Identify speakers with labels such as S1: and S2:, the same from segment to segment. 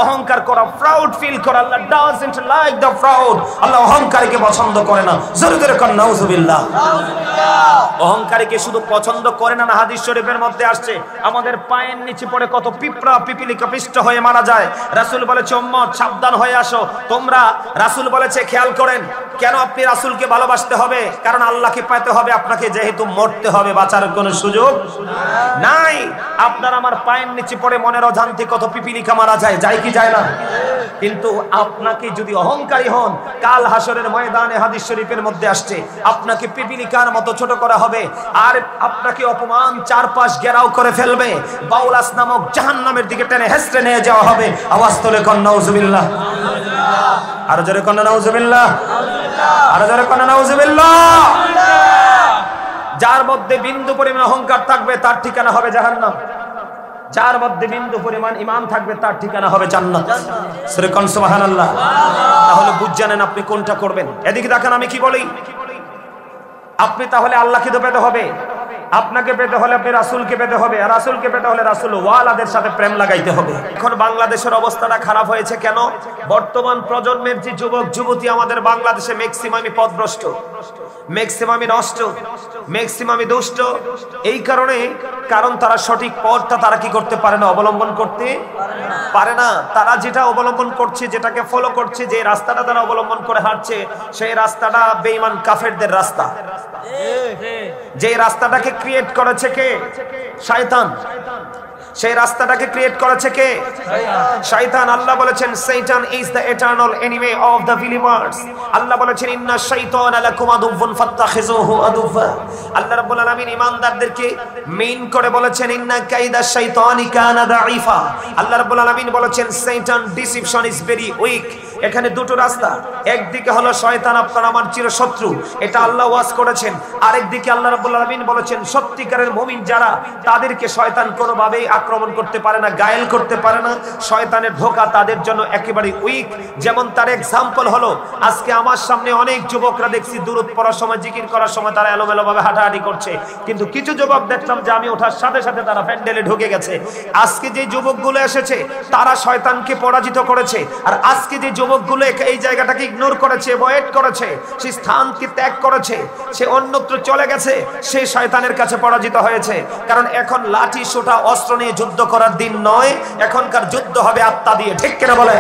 S1: অহংকার করা, proud feel করা, আল্লাহ ডাজন্ট লাইক দ্য প্রাউড। আল্লাহ অহংকারীকে পছন্দ করে না। জোরে জোরে কোন নাউজুবিল্লাহ। অহংকারীকে শুধু পছন্দ করে না, হাদিস শরীফের মধ্যে আসছে আমাদের পায়ের নিচে পড়ে কত পিঁপড়া পিপিলিকা পিষ্ট হয়ে মারা যায়। রাসূল বলেছে উম্মত সাবধান হয়ে আসো তোমরা। রাসূল বলেছে খেয়াল করেন, কেন আপনি রাসূলকে ভালোবাসতে হবে? কারণ আল্লাহকে পেতে হবে আপনাকে, যেহেতু মরতে হবে, বাঁচার কোনো সুযোগ নাই। আপনার আমার পায়ের নিচে পড়ে মনের অজান্তে কত পিপিলিকা মারা যায়, যায় কি যায় না? কিন্তু আপনাকে যদি অহংকারী হন, কাল হাসরের ময়দানে হাদিস শরীফের মধ্যে আসছে আপনাকে পিপিলিকার মতো ছোট করা হবে, আর আপনাকে অপমান চারপাশ ঘেরাও করে ফেলবে, বাউলাস নামক জাহান্নামের দিকে টেনে হেসড়ে নিয়ে যাওয়া হবে। আওয়াজ তোলে কোন নাউজুবিল্লাহ। আরো জোরে কোন নাউজুবিল্লাহ। আরো জোরে কোন নাউজুবিল্লাহ। যার মধ্যে বিন্দু পরিমাণ অহংকার থাকবে তার ঠিকানা হবে জাহান্নাম। যার মধ্যে বিন্দু পরিমাণ ঈমান থাকবে তার ঠিকানা হবে জান্নাত। সূরা কোন সুবহানাল্লাহ। তাহলে বুঝ জানেন আপনি কোনটা করবেন। এদিকে দেখেন আমি কি বলি, আপনি তাহলে আল্লাহকে তো পেতে হবে, আপনাকে পেতে হলে আপনি রাসূলকে পেতে হবে, আর রাসূলকে পেতে হলে রাসূল ওয়ালাদের সাথে প্রেম লাগাইতে হবে। এখন বাংলাদেশের অবস্থাটা খারাপ হয়েছে কেন? বর্তমান প্রজন্মের যে যুবক যুবতী আমাদের বাংলাদেশে ম্যাক্সিমামই পথভ্রষ্ট, ম্যাক্সিমামই নষ্ট, ম্যাক্সিমামই দুষ্ট। এই কারণ তারা সঠিক পথটা তারা কি করতে পারে না, অবলম্বন করতে পারে না। তারা যেটা অবলম্বন করছে, যেটাকে ফলো করছে, যে রাস্তাটা তারা অবলম্বন করে হাঁটছে, সেই রাস্তাটা বেঈমান কাফেরদের রাস্তা। যে রাস্তাটাকে ক্রিয়েট করেছে কে? শয়তান। সেই রাস্তাটাকে ক্রিয়েট করেছে কে? শয়তান। আল্লাহ বলেছেন শয়তান is the eternal enemy of the believers. Allah বলেছেন ইন্না শাইতানা লাকুম আদুউন ফাত্তাখিযুহু আদুওয়া। আল্লাহ রাব্বুল আলামিন ঈমানদারদেরকে মেইন করে বলেছেন ইন্না কাইদা শাইতানি কানা দাঈফা। আল্লাহ রাব্বুল আলামিন বলেছেন শয়তান ডিসিপশন ইজ ভেরি উইক। এখানে দুটো রাস্তা, একদিকে হলো শয়তান আপনার আমার চিরশত্রু, এটা আল্লাহ ওয়াজ করেছেন, আরেকদিকে আল্লাহ রাব্বুল আলামিন বলেছেন সত্যিকারের মুমিন যারা, তাদেরকে শয়তান কোনোভাবেই আক্রমণ করতে পারে না, গায়েল করতে পারে না। শয়তানের ধোঁকা তাদের জন্য একেবারে উইক। যেমন তার এক্সাম্পল হলো, আজকে আমার সামনে অনেক যুবকরা দেখছি দুরূদ পড়ার সময়, জিকির করার সময় তারা এলোমেলো ভাবে হাঁটাহাঁটি করছে, কিন্তু কিছু যুবক দেখলাম যে আমি ওঠার সাথে সাথে তারা প্যান্ডেলে ঢুকে গেছে। আজকে যে যুবকগুলো এসেছে তারা শয়তানকে পরাজিত করেছে, আর আজকে যে যুবকগুলো এই জায়গাটাকে ইগনোর করেছে, অ্যাভয়েড করেছে, সেই স্থানকে ত্যাগ করেছে, সে অন্যত্র চলে গেছে, সে শয়তানের কাছে পরাজিত হয়েছে। কারণ এখন লাঠি সোটা অস্ত্র নিয়ে যুদ্ধ করার দিন নয়, এখনকার যুদ্ধ হবে আত্মা দিয়ে। ঠিক কিনা বলে?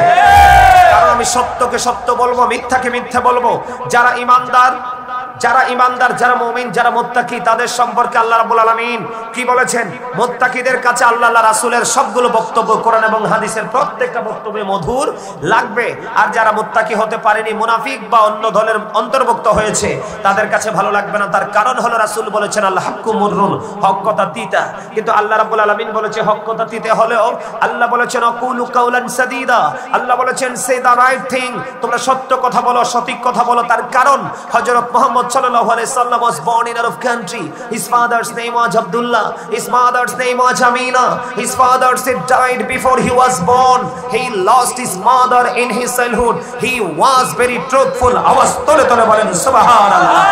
S1: কারণ আমি সত্যকে সত্য বলবো, মিথ্যাকে মিথ্যা বলবো। যারা ঈমানদার, যারা মুমিন, যারা মুত্তাকি, তাদের সম্পর্কে আল্লাহ রাব্বুল আলামিন কি বলেছেন? মুত্তাকিদের কাছে আল্লাহ রাসূলের সবগুলো বক্তব্য, কোরআন এবং হাদিসের প্রত্যেকটা বক্তব্যে মধুর লাগবে। আর যারা মুত্তাকি হতে পারেনি, মুনাফিক বা অন্য দলের অন্তর্ভুক্ত হয়েছে, তাদের কাছে ভালো লাগবে না। তার কারণ হলো রাসূল বলেছেন আল হাক্কু মুররুন, হক কথা তিতা। কিন্তু আল্লাহ রাব্বুল আলামিন বলেছে হক কথা তিতে হলেও আল্লাহ বলেছেন আকুলু কাওলান সাদীদা। আল্লাহ বলেছেন সে দা রাইট থিং, তোমরা সত্য কথা বলো, সঠিক কথা বলো। তার কারণ হযরত Muhammad sallallahu alaihi wasallam was born in Arab country. His father's name was Abdullah. His mother's name was Amina. His father died before he was born. He lost his mother in his childhood. He was very truthful. আওয়াজ তোলে তোলে বলেন সুবহানাল্লাহ।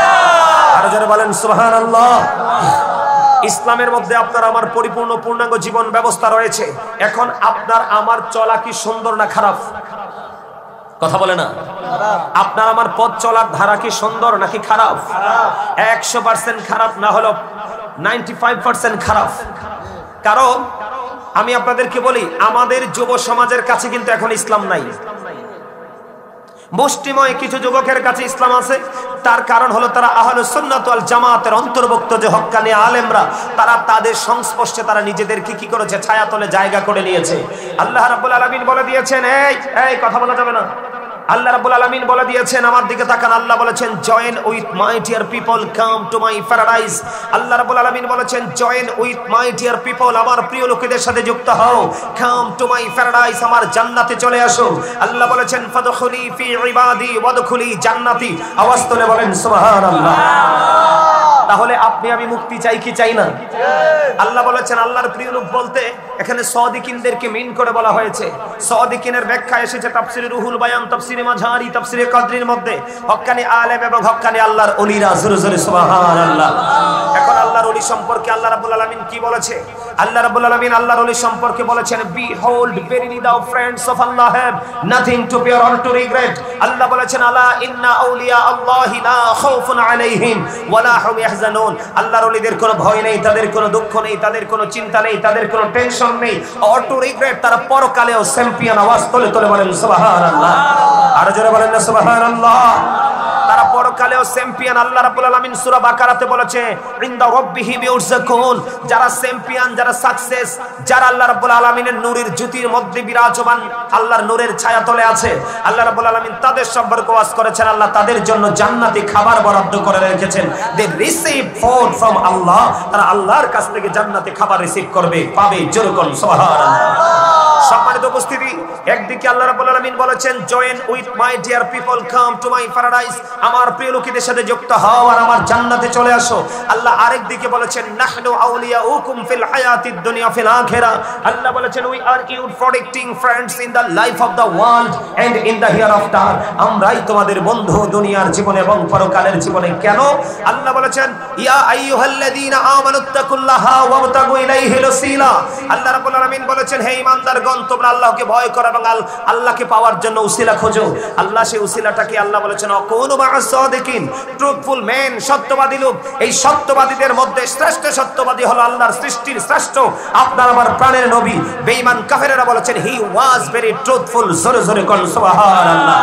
S1: আর যারা বলেন সুবহানাল্লাহ। ইসলামের মধ্যে আপনার আমার পরিপূর্ণ পূর্ণাঙ্গ জীবন ব্যবস্থা রয়েছে। এখন আপনার আমার চলা কি সুন্দর না খারাপ? কথা বলে না? আপনার আমার পথ চলার ধারা কি সুন্দর নাকি খারাপ? 100% খারাপ না হলো 95% খারাপ। কারণ আমি আপনাদেরকে বলি, আমাদের যুব সমাজের কাছে কিন্তু এখন ইসলাম নাই। মুষ্টিময় কিছু যুবকের কাছে ইসলাম আছে। তার কারণ হলো তারা আহলুস সুন্নাত ওয়াল জামাতের অন্তর্ভুক্ত যে হক্কানি আলেমরা, তারা তাদের সংস্পর্শে তারা নিজেদেরকে কি করেছে? ছায়াতলে জায়গা করে নিয়েছে। আল্লাহ রাব্বুল আলামিন বলে দিয়েছেন, এই কথা বলা যাবে না। আল্লাহ রাব্বুল আলামিন বলে দিয়েছেন, আমার দিকে তাকান, আল্লাহ বলেছেন join with my dear people, come to my paradise. Allah রাব্বুল আলামিন বলেছেন join with my dear people, আমার প্রিয় লোকেদের সাথে যুক্ত হও, কাম টু মাই প্যারাডাইস, আমার জান্নাতে চলে আসো। আল্লাহ বলেছেন ফাদখুলি ফি ইবাদি ওয়াদখুলি জান্নাতি। আওয়াজ তুলে বলেন সুবহানাল্লাহ। তাহলে আপনি আমি মুক্তি চাই কি চাই না? আল্লাহ বলেছেন, আল্লাহর প্রিয় লোক বলতে এখানে সাদিকিনদেরকে মিন করে বলা হয়েছে। সাদিকিনের ব্যাখ্যা এসেছে তাফসীরে রুহুল বায়ান, তাফসীরে মাঝারি, তাফসীরে কদরির মধ্যে। হক্কানি আলেম এবং হক্কানি আল্লাহর ওলিরা, জোরে জোরে সুবহানাল্লাহ। এখন আল্লাহর ওলি সম্পর্কে আল্লাহ রাব্বুল আলামিন কি বলেছে? আল্লাহ রাব্বুল আলামিন আল্লাহর ওলি সম্পর্কে বলেছেন, behold verily thou friends of Allah have nothing to fear or to regret। আল্লাহ বলেছেন, আলা ইন্না আউলিয়া আল্লাহি লা খাউফুন আলাইহিম ওয়া লা হুম ইয়াহজানুন। আল্লাহর ওলিদের কোনো ভয় নেই, তাদের কোনো দুঃখ নেই, তাদের কোনো চিন্তা নেই, তাদের কোনো টেনশন নেই, or to regret। তারা পরকালেও চ্যাম্পিয়ন। আওয়াজ তুলে তুলে বলেন সুবহানাল্লাহ। আর জোরে বলেন না সুবহানাল্লাহ। তারা পরকালেও চ্যাম্পিয়ন। আল্লাহ রাব্বুল আলামিন সূরা বাকারাতে বলেছে, ইনদা রাব্বিহি বিউরজাকুন। যারা চ্যাম্পিয়ন, যারা সাকসেস, যারা আল্লাহ রাব্বুল আলামিনের নূরের জ্যোতির মধ্যে বিরাজমান, আল্লাহর নূরের ছায়াতলে আছে, আল্লাহ রাব্বুল আলামিন তাদের সম্পর্কে ওয়াজ করেছেন, আল্লাহ তাদের জন্য জান্নাতি খাবার বরাদ্দ করে রেখেছেন। দে রিসিভ ফুড ফ্রম আল্লাহ। তারা আল্লাহর কাছ থেকে জান্নাতি খাবার রিসিভ করবে, পাবে। জোরে বলুন সুবহানাল্লাহ। সম্মানিত উপস্থিতি, একদিকে আল্লাহ রাব্বুল আলামিন বলেছেন, join with my dear people, come to my paradise. আমার প্রিয় লোকেদের সাথে যুক্ত হও আর আমার জান্নাতে চলে আসো। আল্লাহ আরেকদিকে বলেছেন, নাহনু আউলিয়াউকুম ফিল হায়াতিদ দুনিয়া ফিল আখিরাহ। আল্লাহ বলেছেন, we are you protecting friends in the life of the world and in the hereafter. আমরাই তোমাদের বন্ধু দুনিয়ার জীবনে এবং পরকালের জীবনে। কেন? আল্লাহ বলেছেন, ইয়া আইয়ুহাল্লাযীনা আমানুত্তাকুল্লাহা ওয়াবতাগু ইলাইহিল ওসিলা। আল্লাহ রাব্বুল আলামিন বলেছেন, হে ঈমানদারগণ, তোমরা আল্লাহকে ভয় করো এবং আল্লাহকে পাওয়ার জন্য উসিলা খোঁজো। আল্লাহ সেই উসিলাটাকে আল্লাহ বলেছেন, অকুনু মা'আস সাদিকিন। ট্রুথফুল মেন, সত্যবাদী লোক। এই সত্যবাদীদের মধ্যে শ্রেষ্ঠ সত্যবাদী হলো আল্লাহর সৃষ্টির শ্রেষ্ঠ আপনার আমার প্রাণের নবী। বেঈমান কাফেরেরা বলেছেন, হি ওয়াজ ভেরি ট্রুথফুল। জোরে জোরে কোন সুবহানাল্লাহ।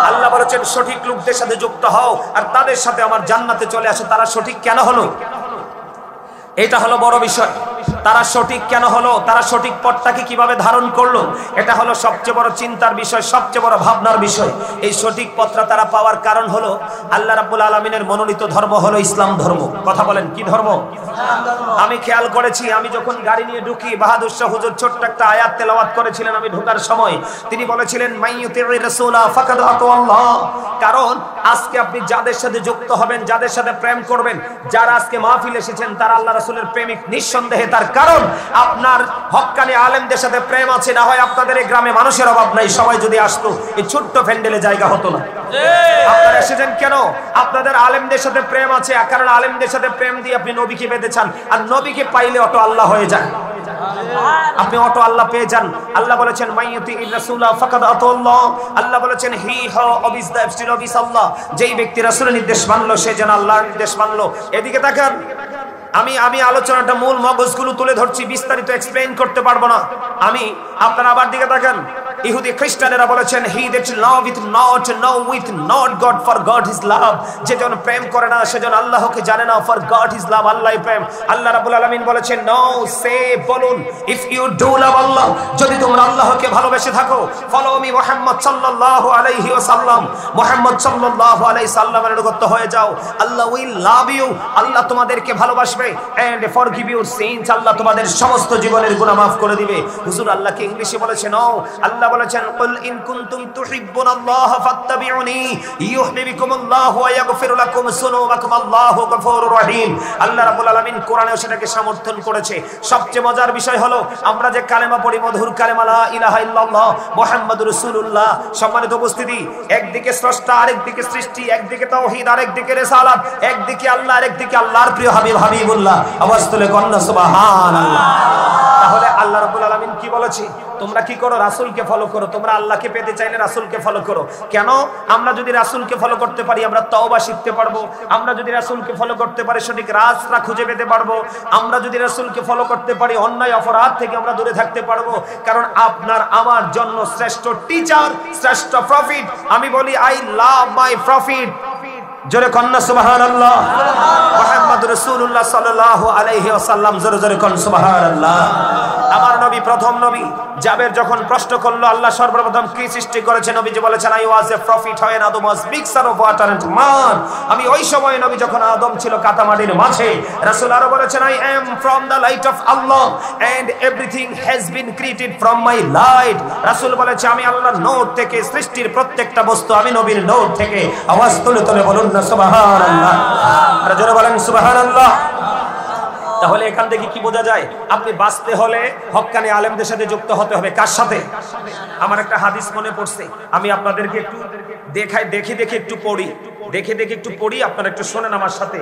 S1: আল্লাহ বলেছেন, সঠিক লোকদের সাথে যুক্ত হও আর তাদের সাথে আমার জান্নাতে চলে আসো। তারা সঠিক কেন হলো? এটা হলো বড় বিষয়। তারা সঠিক কেন হলো? তারা সঠিক পথটাকে কিভাবে ধারণ করলো? এটা হলো সবচেয়ে বড় চিন্তার বিষয়, সবচেয়ে বড় ভাবনার বিষয়। এই সঠিক পথটা তারা পাওয়ার কারণ হলো আল্লাহ রাব্বুল আলামিনের মনোনীত ধর্ম হলো ইসলাম ধর্ম। কথা বলেন, কি ধর্ম? আমি খেয়াল করেছি, আমি যখন গাড়ি নিয়ে ঢুকি, বাহাদুর শাহ হুজুর ছোট্ট একটা আয়াত তেলাওয়াত করেছিলেন আমি ঢোকার সময়। তিনি বলেছিলেন, মাইয়ুতির রাসূলা ফাকাদ আতাল্লাহ। কারণ আজকে আপনি যাদের সাথে যুক্ত হবেন, যাদের সাথে প্রেম করবেন, যারা আজকে মাহফিল এসেছেন, তারা আল্লাহ রাসূলের প্রেমিক নিঃসন্দেহে। তার কারণ আপনার হক্কানি আলেমদের সাথে প্রেম আছে। না হয় আপনাদের এই গ্রামে মানুষের অভাব নাই, সবাই যদি আসতো এই ছোট্ট প্যান্ডেলে জায়গা হতো না। আপনারা এসেছেন কেন? আপনাদের আলেমদের সাথে প্রেম আছে, কারণ আলেমদের সাথে প্রেম দিয়ে আপনি নবীকে পেতে চান, আর নবীকে পাইলে অটো আল্লাহ হয়ে যায়। আপনি অটো আল্লাহ পেয়ে যান। আল্লাহ বলেছেন, মাইয়ুতির রাসূলা ফাকাদ আতাল্লাহ। আল্লাহ বলেছেন, হি হু অবিস দ্য স্টিল অবিস আল্লাহ। যেই ব্যক্তি রাসূলের নির্দেশ মানলো, সে যেন আল্লাহর নির্দেশ মানলো। এদিকে তাকান, আমি আলোচনাটা মূল মগজগুলো তুলে ধরছি, বিস্তারিত এক্সপ্লেইন করতে পারবো না। আপনারা আবার দিকে তাকান, ইহুদি খ্রিস্টানেরা বলেছেন, he that loveth not knoweth not God, for God is love। যে জন প্রেম করে না সে জন আল্লাহকে জানে না, for God is love। আল্লাহই প্রেম। আল্লাহ রাব্বুল আলামিন বলেছেন, নো সে বলুন, ইফ ইউ ডু লাভ আল্লাহ, যদি তোমরা আল্লাহকে ভালোবেসে থাকো, ফলো মি মুহাম্মদ সাল্লাল্লাহু আলাইহি ওয়াসাল্লাম, মুহাম্মদ সাল্লাল্লাহু আলাইহি সাল্লামের অনুগত হয়ে যাও, আল্লাহ উইল লাভ ইউ। আল্লাহ তোমাদেরকে ভালোবাসবে, and forgive your sins। আল্লাহ তোমাদের সমস্ত জীবনের গুনাহ মাফ করে দিবে। হুজুর আল্লাহকে ইংলিশে বলেছেন, ও আল্লাহ বলেছেন, কুল ইন কুনতুম তুহিব্বুনাল্লাহ ফাত্তাবিউনি ইউহিব্বুকুমুল্লাহু ওয়া ইয়াগফির লাকুম যুনুবাকুম, আল্লাহু গফুরুর রহিম। আল্লাহ রাব্বুল আলামিন কোরআনেও সেটাকে সমর্থন করেছে। সবচেয়ে মজার বিষয় হলো, আমরা যে কালেমা পড়ি, মধুর কালেমা লা ইলাহা ইল্লাল্লাহ মুহাম্মাদুর রাসূলুল্লাহ। সম্মানিত উপস্থিতি, একদিকে স্রষ্টা, আরেকদিকে সৃষ্টি, একদিকে তাওহীদ, আরেকদিকে রিসালাত, একদিকে আল্লাহ, আরেকদিকে আল্লাহর প্রিয় হাবিব হাবিবুল্লাহ। আওয়াজ তুলে কন্না সুবহানাল্লাহ। তাহলে আল্লাহ রাব্বুল আলামিন কি বলেছে? তোমরা কি করো? রাসূলকে ফলো করো। তোমরা আল্লাহকে পেতে চাইলে রাসূলকে ফলো করো। কেন? আমরা যদি রাসূলকে ফলো করতে পারি, আমরা তওবা শিখতে পারবো। আমরা যদি রাসূলকে ফলো করতে পারি, সঠিক রাস্তা খুঁজে পেতে পারবো। আমরা যদি রাসূলকে ফলো করতে পারি, অন্যায় অপরাধ থেকে আমরা দূরে থাকতে পারবো। কারণ আপনার আমার জন্য শ্রেষ্ঠ টিচার, শ্রেষ্ঠ প্রফিট, আমি বলি, আই লাভ মাই প্রফিট। জোরে কন্না সুবহানাল্লাহ। মুহাম্মদুর রাসূলুল্লাহ সাল্লাল্লাহু আলাইহি ওয়াসাল্লাম। জোরে জোরে কোন সুবহানাল্লাহ। আমার নবী, প্রথম নবী জাবের যখন প্রশ্ন করলো, আল্লাহ সর্বপ্রথম কি সৃষ্টি করেছে, নবীজি বলেছেন, আই ওয়াজ এ প্রফিট হয় আদম ওয়াজ মিক্সচার অফ ওয়াটার এন্ড মান। আমি ওই সময় নবী যখন আদম ছিল কাদামাটির মাঝে। রাসূল আরো বলেছেন, I am from the light of Allah and everything has been created from my light. রাসূল বলেছে, আমি আল্লাহর নূর থেকে, সৃষ্টির প্রত্যেকটা বস্তু আমি নবীর নূর থেকে। আওয়াজ তুলে তুলে বলুন না সুবহানাল্লাহ। আর জোরে বলেন সুবহানাল্লাহ। তাহলে এখান থেকে কি বোঝা যায়? আপনি বাঁচতে হলে হক্কানি আলেমদের সাথে যুক্ত হতে হবে। কার সাথে? আমার একটা হাদিস মনে পড়ছে, আমি আপনাদেরকে একটু দেখে একটু পড়ি। দেখে দেখে একটু পড়ি, আপনারা একটু শোনেন আমার সাথে।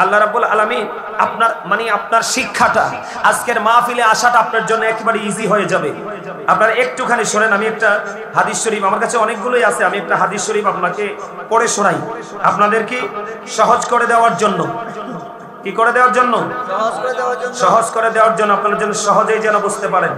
S1: আল্লাহ রাব্বুল আলামিন আপনার শিক্ষাটা, আজকের মাহফিলে আসাটা আপনার জন্য একেবারে ইজি হয়ে যাবে। আপনারা একটুখানি শোনেন। আমি একটা হাদিস শরীফ, আমার কাছে অনেকগুলোই আছে, আমি একটা হাদিস শরীফ আপনাকে পড়ে শোনাই, আপনাদেরকে সহজ করে দেওয়ার জন্য। কি করে দেওয়ার জন্য? সহজ করে দেওয়ার জন্য, আপনাদের জন্য সহজেই যেন বুঝতে পারেন।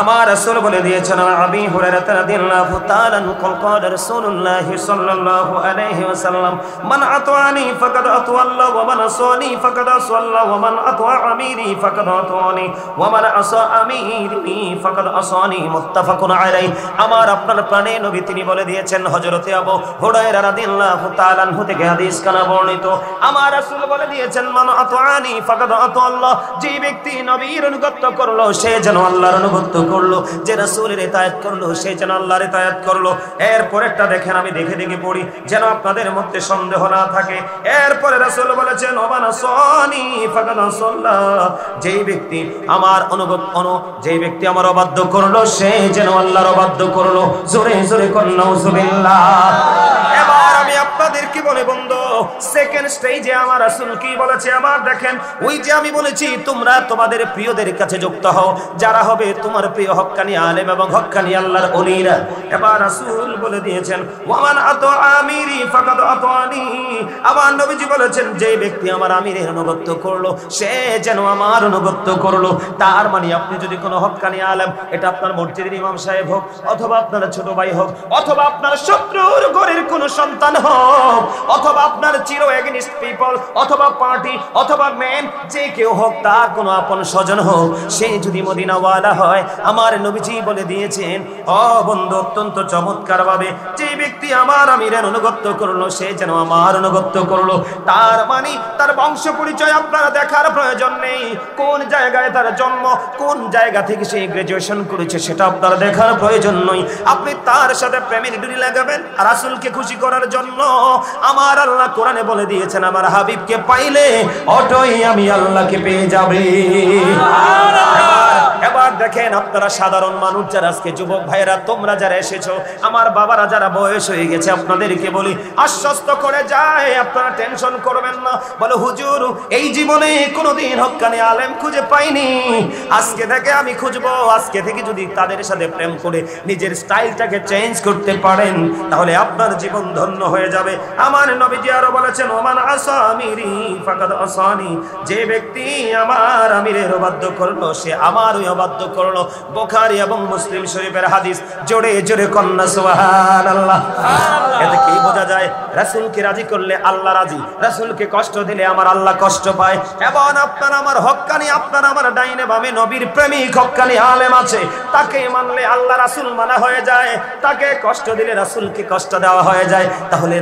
S1: আমার রাসূল বলে দিয়েছেন, আবি হুরায়রা রাদিয়াল্লাহু তাআলা আনহু قال رسول الله صلى الله عليه وسلم من اطاعني فقد اطاع الله ومن عصاني فقد عصى الله ومن اطاع اميري فقد اطاعني ومن عصى اميري فقد عصاني متفق عليه। আমার আপনার প্রাণে নবী তিনি বলে দিয়েছেন, হযরতে আবু হুরায়রা রাদিয়াল্লাহু তাআলা আনহু থেকে হাদিস কানা বর্ণিত। আমার রাসূল বলে দিয়েছেন, মান আতাআনি ফাকাদ আতা আল্লাহ, যে ব্যক্তি নবীর অনুগত করলো সে যেন আল্লাহর অনুগত করলো, যে রাসূলের ইতায়াত করলো সে যেন আল্লাহর ইতায়াত করলো। এরপরেরটা দেখেন, আমি দেখে দেখে পড়ি যেন আপনাদের মধ্যে সন্দেহ না থাকে। এরপরে রাসূল বলেছেন, ওয়ানা সানি ফাকাদ সাল্লাহ, যেই ব্যক্তি আমার যেই ব্যক্তি আমার অবাধ্য করলো সে যেন আল্লাহর অবাধ্য করলো। জোরে জোরে কোন নাউজুবিল্লাহ। এবার আমি আপনাদের কি বলে বন্ধু, সেকেন্ড স্টেজে আমার রাসূল কি বলেছে আবার দেখেন। ওই যে আমি বলেছি তোমরা তোমাদের প্রিয়দের কাছে যুক্ত হও, যারা হবে তোমার প্রিয় হক্কানি আলেম এবং হক্কানি আল্লাহর ওলিরা। এবার রাসূল বলে দিয়েছেন, ওয়ামান আতা আমিরি ফাকাদ আতানি, আমার নবীজি বলেছেন যে ব্যক্তি আমার আমিরের অনুগত করলো সে যেন আমার অনুগত করলো। তার মানে আপনি যদি কোনো হক্কানি আলেম, এটা আপনার মসজিদের ইমাম সাহেব হোক, অথবা আপনার ছোট ভাই হোক, অথবা আপনার শত্রুর ঘরের কোন সন্তান হোক, অথবা আপনার চির এগেইনস্ট পিপল, অথবা পার্টি, অথবা মেন, যে কেউ হোক, তার কোনো আপন স্বজন হোক, সে যদি মদিনাওয়ালা হয়, আমার নবীজি বলে দিয়েছেন, ও বন্ধু অত্যন্ত চমৎকার ভাবে যে ব্যক্তি আমার আমিরের অনুগত করলো সে যেন আমার অনুগত করলো। তার মানে তার বংশ পরিচয় আপনারা দেখার প্রয়োজন নেই, কোন জায়গায় তার জন্ম, কোন জায়গা থেকে সে গ্রাজুয়েশন করেছে সেটা আপনারা দেখার প্রয়োজন নয়। আপনি তার সাথে প্রেমের ডুরি লাগাবেন রাসূলকে খুশি করার জন্য। আমার আল্লাহ কোরআনে বলে দিয়েছেন, আমার হাবিবকে পাইলে অটোই আমি আল্লাহকে পেয়ে যাবে। এবার দেখেন, আপনারা সাধারণ মানুষ যারা আজকে যুবক ভাইরা, তোমরা যারা এসেছো, আমার বাবারা যারা বয়স হয়ে গেছে, আপনাদেরকে বলি আশ্বস্ত করে যায়, আপনারা টেনশন করবেন না। বলো হুজুর এই জীবনে কোনোদিন হক্কানি আলেম খুঁজে পাইনি, আজকে থেকে আমি খুঁজবো। আজকে থেকে যদি তাদের সাথে প্রেম করে নিজের স্টাইলটাকে চেঞ্জ করতে পারেন তাহলে আপনার জীবন ধন্য হয়ে যাবে। আমার নবীজি আরো বলেছেন, ওমান আসা আমিরি ফাকাদ আসানি, যে ব্যক্তি আমার আমিরের অবাধ্য করলো সে আমারই অবাধ্য করলো। বুখারী এবং মুসলিম শরীফের হাদিস। জোরে জোরে কন্না সুবহানাল্লাহ। এতে কি বোঝা যায়? রাসূলকে রাজি করলে আল্লাহ রাজি, রাসূলকে কষ্ট দিলে আমার আল্লাহ কষ্ট পায়। এবং আপনার আমার হক্কানি, আপনার আমার ডাইনে বামে নবীর প্রেমিক হক্কানি আলেম আছে, তাকে মানলে আল্লাহ রাসূল মানা হয়ে যায়, তাকে কষ্ট দিলে রাসূলকে কষ্ট দেওয়া হয়ে যায়। তাহলে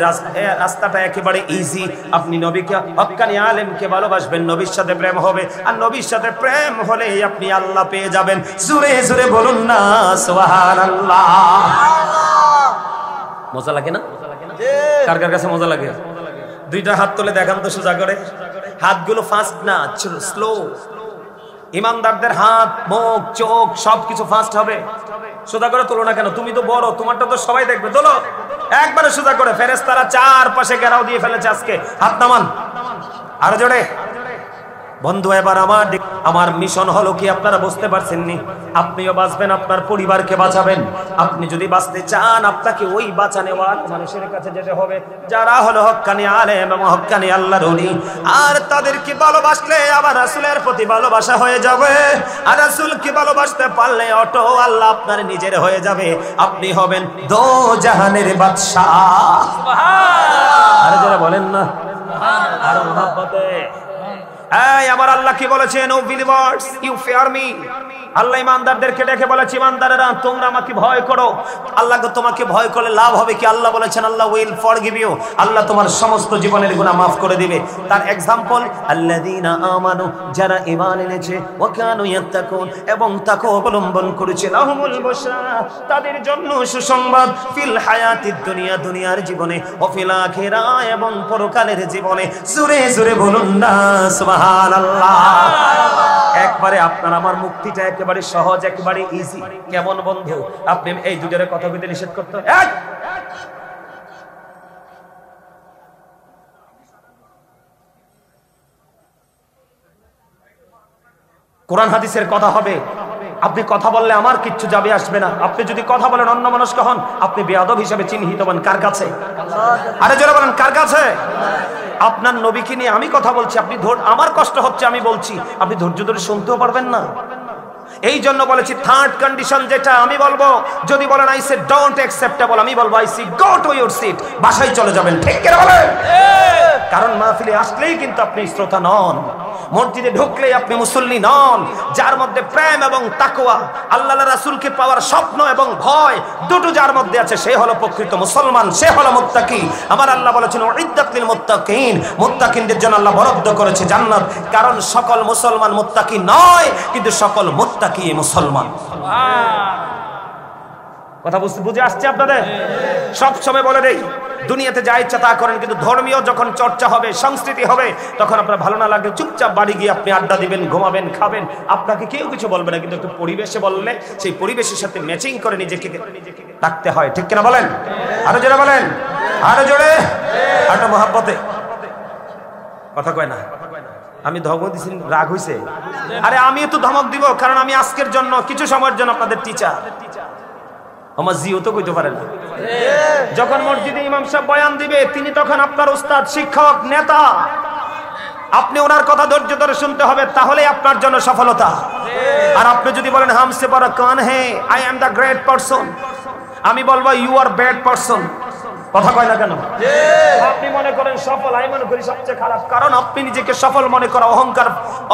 S1: রাস্তাটা একেবারে ইজি। আপনি নবীকে হক্কানি আলেমকে ভালোবাসবেন, নবীর সাথে প্রেম হবে, আর নবীর সাথে প্রেম হলে আপনি আল্লাহ পেয়ে যাবেন। জোরে জোরে বলুন না সুবহানাল্লাহ। মজা লাগে না? কার কার কাছে মজা লাগে? দুইটা হাত তুলে দেখান তো সোজা করে। হাতগুলো ফাস্ট না, স্লো। ইমানদারদের হাত, মুখ, চোখ সবকিছু ফাস্ট হবে। সোজা করে তোলো না কেন? তুমি তো বড়, তোমারটা তো সবাই দেখবে। তোলো একবারে সোজা করে। ফেরেশতারা চারপাশে ঘেরাও দিয়ে ফেলেছে আজকে। হাত নামান আরো জোরে। বন্ধু এবার আমার মিশন হলো কি আপনারা বুঝতে পারছেননি? আপনিও বাঁচবেন, আপনার পরিবারকে বাঁচাবেন। আপনি যদি বাঁচতে চান আপনাকে ওই বাঁচানেওয়ালা মানুষের কাছে যেতে হবে যারা হলো হক্কানি আলেম এবং হক্কানি আল্লাহর ওলি। আর তাদেরকে ভালোবাসলে আবার রাসূলের প্রতি ভালোবাসা হয়ে যাবে। আর রাসূলকে ভালোবাসতে পারলে অটো আল্লাহ আপনার নিজের হয়ে যাবে। আপনি হবেন দো জাহানের বাদশা। সুবহানাল্লাহ। আরে যারা বলেন না সুবহানাল্লাহ, আর মহব্বতে। এই আমার আল্লাহ কি বলেছেন? O believers you fear me. Allah ইমানদারদেরকে ডেকে বলেছে, ইমানদারেরা তোমরা আমাকে ভয় করো। আল্লাহকে তোমাকে ভয় করলে লাভ হবে কি? আল্লাহ বলেছেন আল্লাহ উইল ফরগিভ ইউ, আল্লাহ তোমার সমস্ত জীবনের গুনাহ maaf করে দিবে। তার एग्जांपल আল্লাযীনা আমানু, যারা ঈমান এনেছে, ওয়া কানু ইয়াত্তাকুন, এবং তাকওয়া অবলম্বন করেছে, লাহুমুল বুশরা, তাদের জন্য সুসংবাদ, ফিল হায়াতিদ দুনিয়া, দুনিয়ার জীবনে, ও ফিল আখিরাহ, এবং পরকালের জীবনে। জোরে জোরে বলুন না সুবহানাল্লাহ। একবারে আপনার আমার মুক্তিটা একেবারে সহজ, একেবারে ইজি। কেমন বন্ধু? আপনি এই দুজনের কথা বলতে নিষেধ করতে কোরআন হাদিসের কথা হবে। আপনি কথা বললে আমার কিচ্ছু যাবে আসবে না। আপনি যদি কথা বলেন অন্যমনস্ক হন, আপনি বেয়াদব হিসেবে চিহ্নিত হবেন। কার কাছে? আরে জোরে বলেন, কার কাছে? আপনার নবীকে নিয়ে আমি কথা বলছি, আপনি আমার কষ্ট হচ্ছে আমি বলছি, আপনি ধৈর্য ধরে শুনতেও পারবেন না। এই জন্য বলেছি থার্ড কন্ডিশন যেটা আমি বলবো, যদি বলেন আই সে ডোন্ট অ্যাকসেপ্টেবল, আমি বলবো I see go to your seat, বাসায় চলে যাবেন। ঠিক করে বলেন। কারণ মাহফিলে আসলেই কিন্তু আপনি শ্রোতা নন, মসজিদে ঢুকলেই আপনি মুসল্লি নন। যার মধ্যে প্রেম এবং তাকওয়া, আল্লাহ রাসূলকে পাওয়ার স্বপ্ন এবং ভয় দুটো যার মধ্যে আছে, সে হলো প্রকৃত মুসলমান, সে হলো মুত্তাকি। আমার আল্লাহ বলেছেন উইদ্দাত লিল মুত্তাকিন, মুত্তাকিনদের জন্য আল্লাহ বরাদ্দ করেছে জান্নাত। কারণ সকল মুসলমান মুত্তাকি নয়, কিন্তু সকল মুত্তাকি মুসলমান। কথা বুঝে আসছে আপনাদের? সব সময় বলে দেই, দুনিয়াতে যা ইচ্ছা তা করেন, কিন্তু ধর্মীয় যখন চর্চা হবে, সংস্কৃতি হবে, তখন আপনার ভালো না লাগলে চুপচাপ বাড়ি গিয়ে আপনি আড্ডা দিবেন, ঘুমাবেন, খাবেন, আপনাকে কেউ কিছু বলবে না। কিন্তু একটু পরিবেশে বললে সেই পরিবেশের সাথে ম্যাচিং করে নিজেকে রাখতে হয়। ঠিক কিনা বলেন? আরো জোরে বলেন, আরো জোরে, আরো মহাব্বতে। কথা কয় না। আমি ধমক দিছি, রাগ হইছে? আরে আমি তো ধমক দিব, কারণ আমি আজকের জন্য কিছু সময়ের জন্য আপনাদের টিচার। আমার জিও তো কইতে পারে না। যখন মসজিদে ইমাম সাহেব বয়ান দিবে, তিনি তখন আপনার উস্তাদ, শিক্ষক, নেতা। আপনি ওনার কথা ধৈর্য ধরে শুনতে হবে, তাহলে আপনার জন্য সফলতা। আর আপনি যদি বলেন হামসে বড় কান হে, I am the great person, আমি বলবো ইউ আর ব্যাড পারসন। কথা কয় না কেন? আপনি মনে করেন সফল, আমি মনে করি সবচেয়ে খারাপ। কারণ আপনি নিজেকে সফল মনে করা,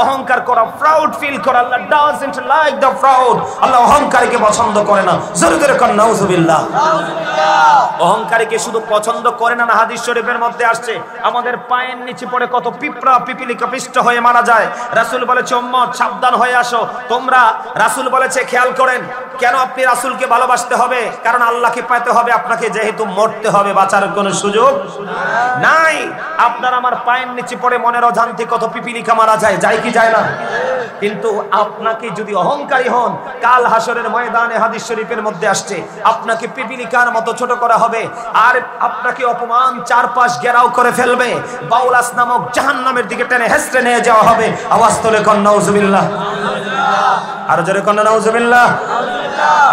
S1: অহংকার করা, প্রাউড ফিল করা। আল্লাহ ডাজন্ট লাইক দ্য প্রাউড, আল্লাহ অহংকারীকে পছন্দ করে না। জোরে জোরে কোন নাউজুবিল্লাহ। অহংকারীকে শুধু পছন্দ করে না, হাদিস শরীফের মধ্যে আসছে আমাদের পায়ের নিচে পড়ে কত পিঁপড়া পিপিলিকা পিষ্ট হয়ে মারা যায়। রাসূল বলেছে উম্মত সাবধান হয়ে আসো তোমরা। রাসূল বলেছে খেয়াল করেন, কেন আপনি রাসূলকে ভালোবাসতে হবে? কারণ আল্লাহকে পেতে হবে আপনাকে, যেহেতু মরতে হবে, বাঁচার কোনো সুযোগ নাই। আপনার আমার পায়ের নিচে পড়ে মনের অজান্তে কত পিপিলিকা মারা যায়, যায় কি যায় না? কিন্তু আপনাকে যদি অহংকারী হন, কাল হাসরের ময়দানে হাদিস শরীফের মধ্যে আসছে আপনাকে পিপিলিকার মতো ছোট করা হবে, আর আপনাকে অপমান চারপাশ ঘেরাও করে ফেলবে। বাউলাস নামক জাহান্নামের দিকে টেনে হেসড়ে নিয়ে যাওয়া হবে। আওয়াজ তোলে কোন নাউজুবিল্লাহ। আরো জোরে কোন নাউজুবিল্লাহ।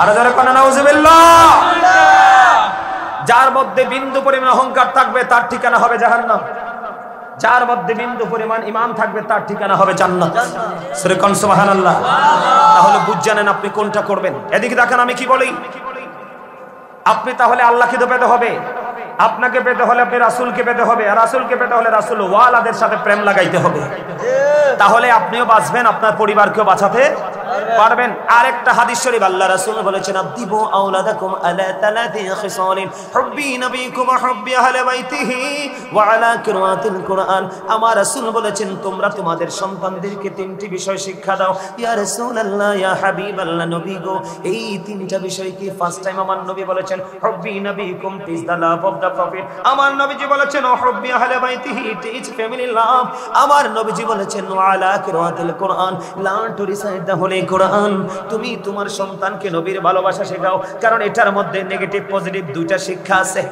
S1: আরো জোরে কোন নাউজুবিল্লাহ। যার মধ্যে বিন্দু পরিমাণ অহংকার থাকবে তার ঠিকানা হবে জাহান্নাম। যার মধ্যে বিন্দু পরিমাণ ঈমান থাকবে তার ঠিকানা হবে জান্নাত। সূরা কোন সুবহানাল্লাহ। তাহলে বুঝ জানেন আপনি কোনটা করবেন। এদিকে দেখেন আমি কি বলি। আপনি তাহলে আল্লাহকে তো পেতে হবে, আপনাকে পেতে হলে আপনি রাসূলকে পেতে হবে, আর রাসূলকে পেতে হলে রাসূল ওয়ালাদের সাথে প্রেম লাগাইতে হবে। তাহলে আপনিও বাঁচবেন, আপনার পরিবারকেও বাঁচাতে পারবেন। আরেকটা হাদিস শরীফ আল্লাহ রাসূল বলেছেন আদিবু আওলাদাকুম আলা তালাতি খিসালিন হুব্বি নবিকুম ওয়া হুব্বি আহলি বাইতিহি ওয়া আলা কিরাআতিল কুরআন। আমার রাসূল বলেছেন তোমরা তোমাদের সন্তানদেরকে তিনটি বিষয় শিক্ষা দাও। ইয়া রাসূলুল্লাহ, ইয়া হাবিবাল্লাহ, নবী গো, এই তিনটা বিষয় কি? ফার্স্ট টাইম আমার নবী বলেছেন হুব্বি নবিকুম, teach the love of the prophet. আমার নবীজি বলেছেন হুব্বি আহলি বাইতিহি, টিচ ফ্যামিলি লাভ। আমার নবীজি বলেছেন ওয়া আলা কিরাআতিল কুরআন, learn to recite the holy Quran. তুমি তোমার সন্তানকে নবীর ভালোবাসা শেখাও, কারণ এটার মধ্যে নেগেটিভ পজিটিভ দুইটা শিক্ষা আছে।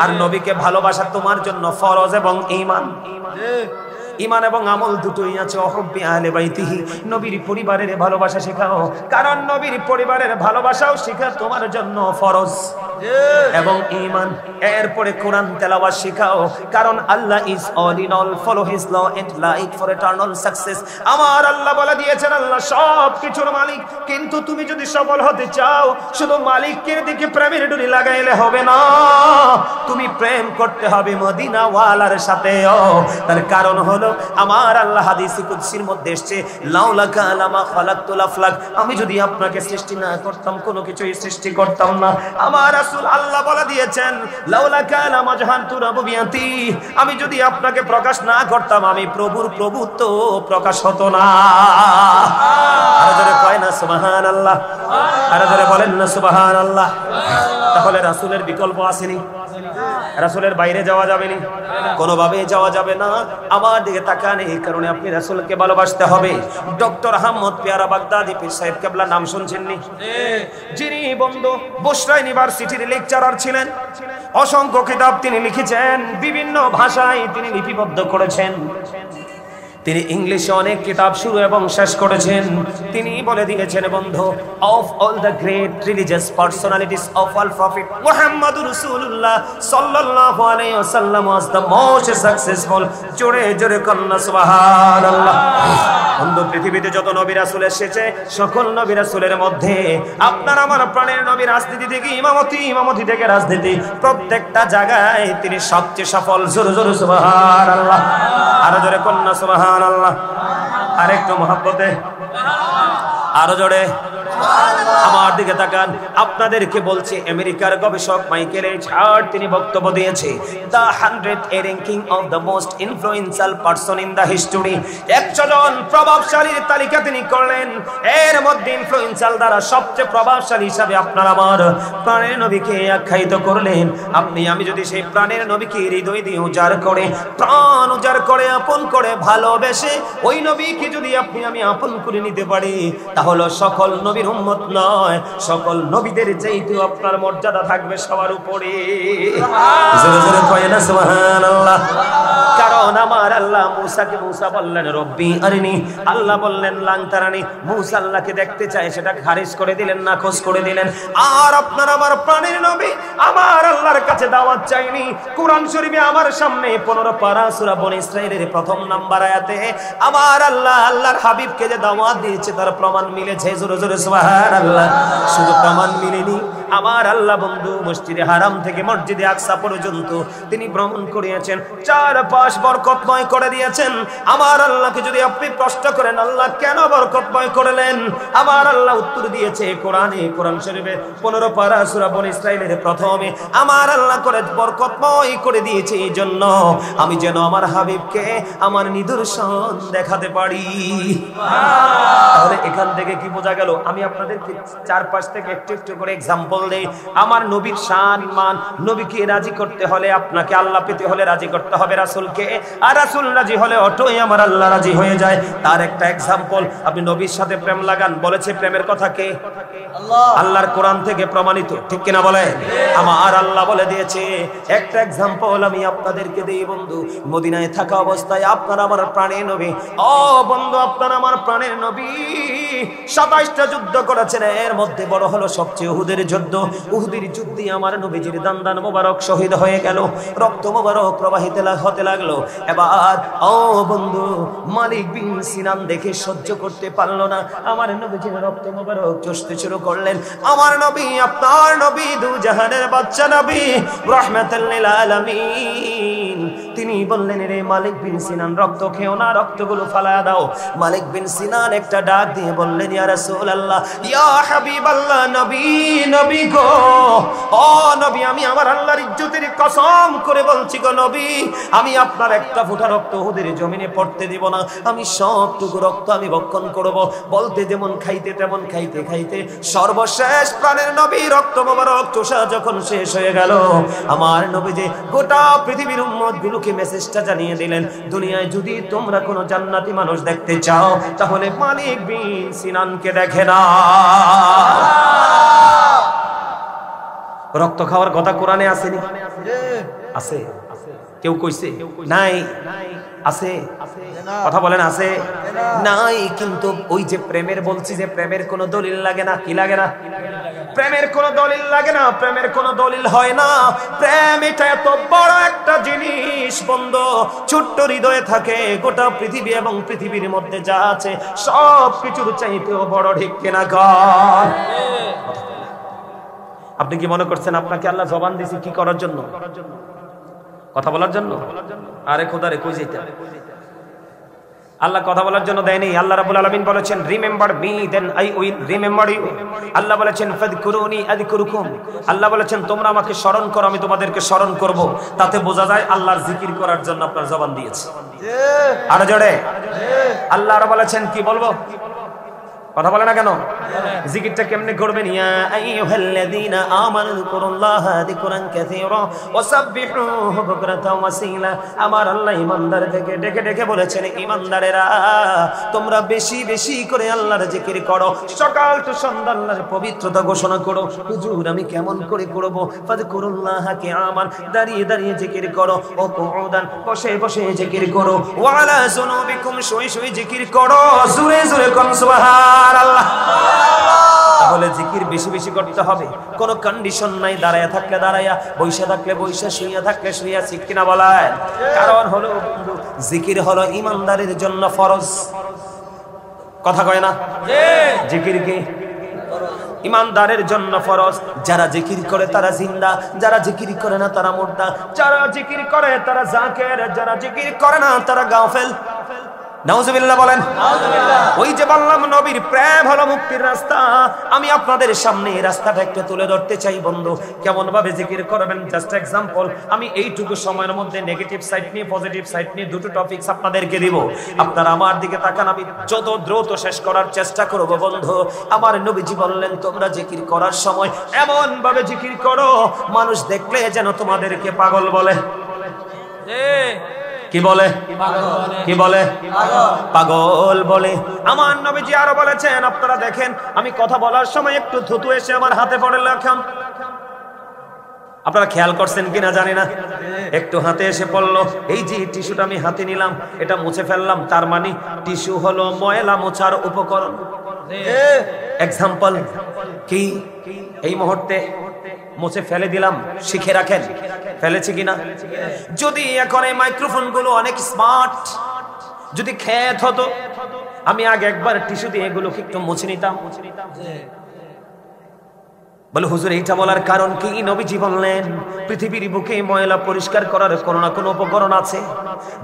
S1: আর নবীকে ভালোবাসা তোমার জন্য ফরজ এবং ঈমান। ঈমান এবং আমল দুটোই আছে। ওহুব্বি আহলি বাইতিহি, নবীর পরিবারের ভালোবাসা শেখাও, কারণ নবীর পরিবারের ভালোবাসাও শেখা তোমার জন্য ফরজ এবং ঈমান। এরপরে কোরআন তেলাওয়াত শেখাও, কারণ Allah is all in all, follow his law and like for eternal success. আমার আল্লাহ বলে দিয়েছেন আল্লাহ সব কিছুর মালিক, কিন্তু তুমি যদি সফল হতে চাও শুধু মালিকের দিকে প্রেমের ডুরি লাগাইলে হবে না, তুমি প্রেম করতে হবে মদিনা ওয়ালার সাথেও। তার কারণ হলো আমার আল্লাহ হাদিসে কুদসির মধ্যে এসেছে লাউলাকা লামা খালাকতুল আফলাক, আমি যদি আপনাকে সৃষ্টি না করতাম কোনো কিছুই সৃষ্টি করতাম না। আমার রাসূল আল্লাহ বলে দিয়েছেন লাউলাকা লামা জাহানতু রাববিয়াতি, আমি যদি আপনাকে প্রকাশ না করতাম আমি প্রভুর প্রভুত্ব প্রকাশ হতো না। আর যারা কয় না সুবহানাল্লাহ, আর যারা বলেন না সুবহানাল্লাহ। তাহলে রাসূলের বিকল্প আসেনি, রাসূলের বাইরে যাওয়া যাবে না, কোনোভাবে যাওয়া যাবে না। আমার দিকে তাকান, এই কারণে আপনি রাসূলকে ভালোবাসতে হবে। ডক্টর আহমদ পেয়ারা বাগদাদি পীর সাহেব কেবলা নাম শুনছেন নি? যিনি বন্ধু বুশরা ইউনিভার্সিটির লেকচারার ছিলেন, অসংখ্য কিতাব তিনি লিখেছেন, বিভিন্ন ভাষায় তিনি লিপিবদ্ধ করেছেন। তিনি ইংলিশে অনেক কিতাব শুরু এবং শেষ করেছেন। তিনি বলে দিয়েছেন বন্ধু, of all the great religious personalities of all prophet মুহাম্মদুর রাসূলুল্লাহ সাল্লাল্লাহু আলাইহি ওয়াসাল্লাম ওয়াজ দ্য মোস্ট সাকসেসফুল। জোরে জোরে কন্না সুবহানাল্লাহ। বন্ধু, পৃথিবীতে যত নবী রাসূল এসেছে, সকল নবী রাসূলের মধ্যে আপনার আমার প্রাণের নবী রাজনীতি থেকে ইমামতি থেকে রাজনীতি, প্রত্যেকটা জায়গায় তিনি সবচেয়ে সফল। জোরে জোরে সুবহানাল্লাহ। আরো জোরে কন্না সুবহানাল্লাহ। আরেকটু মহব্বতে আরো জোরে আমার দিকে তাকান। আপনাদেরকে বলছি, আমেরিকার গবেষক মাইকেল এইচ হার্ট তিনি বক্তব্য দিয়েছে, the 100 ranking of the most influential person in the history. 100 জন প্রভাবশালীর তালিকা তিনি করলেন। এর মধ্যে ইনফ্লুয়েন্সিয়াল দ্বারা সবচেয়ে প্রভাবশালী হিসাবে আপনার আমার প্রাণের নবীকে আখ্যায়িত করলেন। আপনি আমি যদি সেই প্রাণের নবীকে হৃদয় দিয়ে উজাড় করে, প্রাণ উজাড় করে, আপন করে, ভালোবেসে ওই নবীকে যদি আপনি আমি আপন করে নিতে পারি, তাহলে সকল নবীর উম্মত নয়, সকল নবীদের চাইতে আপনার মর্যাদা থাকবে সবার উপরে। জোরে জোরে কয় না সুবহানাল্লাহ। কারণ আমার আল্লাহ মুসাকে, মুসা বললেন রব্বি আরিনি, আল্লাহ বললেন লাং তারানি। মুসা আল্লাহকে দেখতে চায়, সেটা খারিজ করে দিলেন, নাকচ করে দিলেন। আর আপনার আমার প্রাণের নবী আমার আল্লাহর কাছে দাওয়াত চাইনি। কোরআন শরীফে আমার সামনে 15 পারা সূরা বনী ইসরাঈলের প্রথম নাম্বার আয়াতে আমার আল্লাহ আল্লাহর হাবিবকে যে দাওয়াত দিয়েছে তার প্রমাণ মিলেছে। জোরে জোরে সুবহানাল্লাহ। শুধু প্রমাণ মিলেনি, আমার আল্লাহ বন্ধু মসজিদে হারাম থেকে মসজিদে আকসা পর্যন্ত তিনি ভ্রমণ করিয়েছেন, চারপাশ বরকতময় করে দিয়েছেন। আমার আল্লাহকে যদি আপনি প্রশ্ন করেন আল্লাহ কেন বরকতময় করলেন, আমার আল্লাহ উত্তর দিয়েছে কোরআনে, কোরআন শরীফে 15 পারা সূরা বনী ইসরাঈলের প্রথমে আমার আল্লাহ করে বরকতময় করে দিয়েছে এই জন্য আমি যেন আমার হাবিবকে আমার নিদর্শন দেখাতে পারি। তাহলে এখান থেকে কি বোঝা গেল? আমি আপনাদেরকে চারপাশ থেকে একটু একটু করে এক্সাম্পল দেই। আমার নবীর শান মান, নবীকে রাজি করতে হলে আপনাকে, আল্লাহ পেতে হলে রাজি করতে হবে রাসূলকে, আর রাসূল রাজি হলে অটোই আমার আল্লাহ রাজি হয়ে যায়। তার একটা এক্সাম্পল, আপনি নবীর সাথে প্রেম লাগান। বলেছে প্রেমের কথা কে? আল্লাহ। আল্লাহর কোরআন থেকে প্রমাণিত, ঠিক কিনা বলে? আমার আল্লাহ বলে দিয়েছে। একটা এক্সাম্পল আমি আপনাদেরকে দেই বন্ধু। মদিনায় থাকা অবস্থায় আপনার আমার প্রাণের নবী, ও বন্ধু আপনার আমার প্রাণের নবী 27টা যুদ্ধ করেছেন। এর মধ্যে বড় হলো সবচেয়ে উহুদের যুদ্ধ। উহুদের যুদ্ধে আমার নবীজির দান মোবারক শহীদ হয়ে গেল, রক্ত মোবারক প্রবাহিত হতে লাগলো। এবার ও বন্ধু মালিক বিন সিনান দেখে সহ্য করতে পারলো না, আমার নবীজির রক্ত মোবারক চষতে শুরু করলেন। আমার নবী আপনার নবী দু জাহানের বাচ্চা নবী রাহমাতাল লিল আলামিন, তিনি বললেন রে মালিক বিন সিনান রক্ত খেও না, রক্তগুলো ফালায়া দাও। মালিক বিন সিনান একটা ডাক দিয়ে বললেন ইয়া রাসূলুল্লাহ, ইয়া হাবিবাল্লাহ, নবী নবী গো, ও নবী আমি আমার আল্লাহর ইজ্জতের কসম করে বলছি গো নবী, আমি আপনার একটা ফোঁটা রক্ত উহুদের জমিনে পড়তে দেব না, আমি সবটুকু রক্ত আমি ভক্ষণ করব। বলতে যেমন খাইতে তেমন খাইতে খাইতে সর্বশেষ প্রাণের নবী রক্ত মোবারক চোষা যখন শেষ হয়ে গেল, আমার নবী যে গোটা পৃথিবীর উম্মত গুলোকে মেসেজটা জানিয়ে দিলেন, দুনিয়ায় যদি তোমরা কোনো জান্নাতি মানুষ দেখতে চাও তাহলে মালিক বিন সিনানকে দেখে না। রক্ত খাওয়ার কথা কোরআনে আসেনি? আছে? কেউ কইছে নাই? আছে? কথা বলেন আছে নাই? কিন্তু ওই যে প্রেমের বলছি যে প্রেমের কোনো দলিল লাগে না। কি লাগে না? প্রেমের কোনো দলিল লাগে না, প্রেমের কোনো দলিল হয় না। প্রেম এটা এত বড় একটা জিনিস বন্ধু, ছোট্ট হৃদয়ে থাকে গোটা পৃথিবী এবং পৃথিবীর মধ্যে যা আছে সব কিছুর চাইতেও বড়, ঠিক কিনা কর? আপনি কি মনে করছেন আপনাকে আল্লাহ জবান দিয়েছে কি করার জন্য? কথা বলার জন্য? আরে খোদারে কই যাইতা? আল্লাহ কথা বলার জন্য দেয়নি। আল্লাহ রাব্বুল আলামিন বলেছেন remember me then I will remember you. Allah বলেছেন ফাযকুরুনি আযকুরুকুম। আল্লাহ বলেছেন তোমরা আমাকে স্মরণ করো, আমি তোমাদেরকে স্মরণ করব। তাতে বোঝা যায় আল্লাহর জিকির করার জন্য আপনার জবান দিয়েছে। আর জোরে আল্লাহ বলেছেন কি বলবো? কথা বলে না কেন? জিকিরটা কেমনে করবেন? ইয়া আইয়ুহাল্লাযীনা আমানু যিকুরুল্লাহা যিকরান কাসীরা ওয়াসাব্বিহুহু বুকরাতাও ওয়াসীলা। আমার আল্লাহ ঈমানদারদেরকে ডেকে ডেকে বলেছেন, ঈমানদারেরা তোমরা বেশি বেশি করে আল্লাহর জিকির করো, সকাল টু সন্ধ্যা আল্লাহর পবিত্রতা ঘোষণা করো। হুজুর আমি কেমন করে করব? ফাযকুরুল্লাহা কিয়ামান, দাঁড়িয়ে দাঁড়িয়ে জিকির করো, ও কুউদান, বসে বসে জিকির করো, ওয়া আলা যুনুবিকুম, শুয়ে শুয়ে জিকির করো, জোরে জোরে কোন সুবহানাল্লাহ। তাহলে জিকির বেশি বেশি করতে হবে, কোনো কন্ডিশন নাই। দাঁড়ায়া থাকলে দাঁড়ায়া, বইসা থাকলে বইসা, শুইয়া থাকলে শুইয়া, ঠিক কিনা বলেন? কারণ হলো বন্ধু, জিকির হলো ইমানদারের জন্য ফরজ। কথা কয় না? জিকির কি ইমানদারের জন্য ফরজ। যারা জিকির করে তারা জিন্দা, যারা জিকির করে না তারা মুর্দা। যারা জিকির করে তারা জাকের, যারা জিকির করে না তারা গাফেল। নাউজুবিল্লাহ বলেন। ওই যে বললাম নবীর প্রেম হলো মুক্তির রাস্তা, আমি আপনাদের সামনে এই রাস্তাটা একটু তুলে ধরতে চাই বন্ধু। কেমন ভাবে জিকির করবেন, জাস্ট এক্সাম্পল। আমি এইটুকু সময়ের মধ্যে নেগেটিভ সাইড নিয়ে পজিটিভ সাইড নিয়ে দুটো টপিকস আপনাদেরকে দিব। আপনারা আমার দিকে তাকান, আমি যত দ্রুত শেষ করার চেষ্টা করব বন্ধু। আমার নবীজি বললেন, তোমরা জিকির করার সময় এমন ভাবে জিকির করো, মানুষ দেখলে যেন তোমাদেরকে পাগল বলে। কি বলে? কি বলে? পাগল বলে। আমার নবীজি আরো বলেছেন, আপনারা দেখেন আমি কথা বলার সময় একটু থুতু এসে আমার হাতে পড়ে লেখাম, আপনারা খেয়াল করছেন কিনা জানি না, একটু হাতে এসে পড়লো। এই যে টিস্যুটা আমি হাতে নিলাম, এটা মুছে ফেললাম, তার মানে টিস্যু হলো ময়লা মোছার উপকরণ। এক্সাম্পল কি? এই মুহূর্তে মুছে ফেলে দিলাম, শিখে রাখেন ফেলেছি কিনা। যদি এখন এই মাইক্রোফোন গুলো অনেক স্মার্ট, যদি খেত হতো, আমি আগে একবার টিস্যু দিয়ে এগুলোকে একটু মুছে নিতাম। বলে হুজুর এইটা বলার কারণ কি? নবীজি বললেন পৃথিবীর বুকে ময়লা পরিষ্কার করার কোনো না কোনো উপকরণ আছে।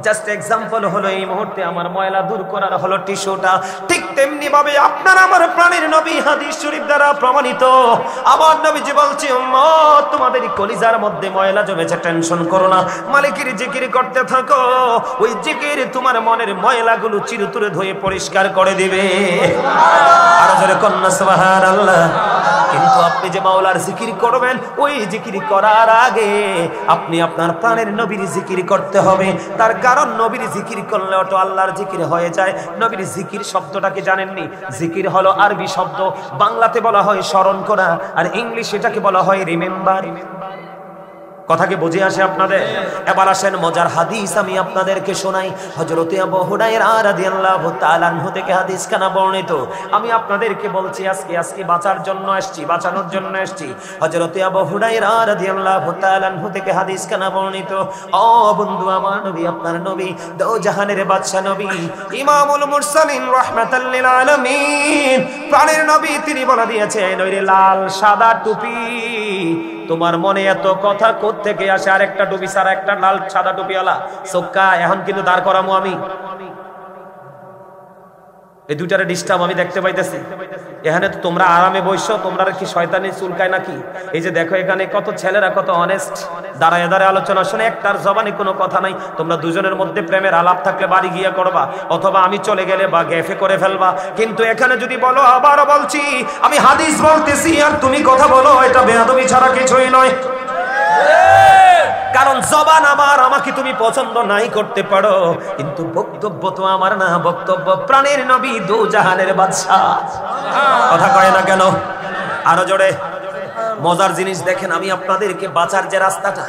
S1: জাস্ট এক্সাম্পল হলো এই মুহূর্তে আমার ময়লা দূর করার হলো টিস্যুটা। ঠিক তেমনি ভাবে আপনার আমার প্রাণের নবী হাদিস শরীফ দ্বারা প্রমাণিত। আমার নবীজি বলছে, উম্মত তোমাদের কলিজার মধ্যে ময়লা জমেছে, টেনশন করো না, মালিকের জিকির করতে থাকো। ওই জিকির তোমার মনের ময়লাগুলো চিরতরে ধুয়ে পরিষ্কার করে দিবে। আর জোরে কন্যা সুবহানাল্লাহ। কিন্তু আপনি যে মাওলার জিকির করবেন, ওই জিকির করার আগে আপনি আপনার প্রাণের নবীর জিকির করতে হবে। তার কারণ নবীর জিকির করলে অটো আল্লাহর জিকির হয়ে যায়। নবীর জিকির শব্দটাকে জানেননি? জিকির হলো আরবি শব্দ, বাংলাতে বলা হয় স্মরণ করা, আর ইংলিশ এটাকে বলা হয় রিমেম্বার। কথা কি বুঝে আসে আপনাদের? এবার আসেন মজার হাদিস আমি আপনাদেরকে শোনাই। হযরতে আবু হুরায়রা রাদিয়াল্লাহু তাআলা আনহু থেকে হাদিস খানা বর্ণিত। আমি আপনাদেরকে বলছি আজকে বাঁচার জন্য আসছি, বাঁচানোর জন্য আসছি। হযরতে আবু হুরায়রা রাদিয়াল্লাহু তাআলা আনহু থেকে হাদিস খানা বর্ণিত। ও বন্ধু, আমার নবী, আপনার নবী, দো জাহানের বাদশা নবী, ইমামুল মুরসালিন রাহমাতাল লিল আলামিন, প্রাণের নবী, তিনি বলে দিয়েছেন ওই লাল সাদা টুপি, তোমার মনে এত কথা কোত্থেকে আসে? আরেকটা টুপি ছাড়া একটা লাল সাদা টুপিওয়ালা সোক্কা এখন কিন্তু দাঁড় করামু আমি। এই দুইটারে ডিস্টার্ব আমি দেখতে পাইতেছি। এখানে তো তোমরা আরামে বসছো, তোমরা কি শয়তানি চুলকায় নাকি? এই যে দেখো এখানে কত ছেলেরা কত অনেস্ট, দাঁড়ায় দাঁড়ায় আলোচনা শুনে, একটার জবানে কোনো কথা নাই। তোমরা দুজনের মধ্যে প্রেমের আলাপ থাকলে বাড়ি গিয়ে করবা, অথবা আমি চলে গেলে বা গেফে করে ফেলবা। কিন্তু এখানে যদি বলো, আবারও বলছি, আমি হাদিস বলতেছি আর তুমি কথা বলো, এটা বেয়াদবি ছাড়া কিছুই নয়। কারণ জবান আমার, আমাকে তুমি পছন্দ নাই করতে পারো, কিন্তু বক্তব্য তো আমার না, বক্তব্য প্রাণের নবী, দো জাহানের বাদশা। কথা কয় না কেন? আরো জোরে। মজার জিনিস দেখেন, আমি আপনাদেরকে বাঁচার যে রাস্তাটা,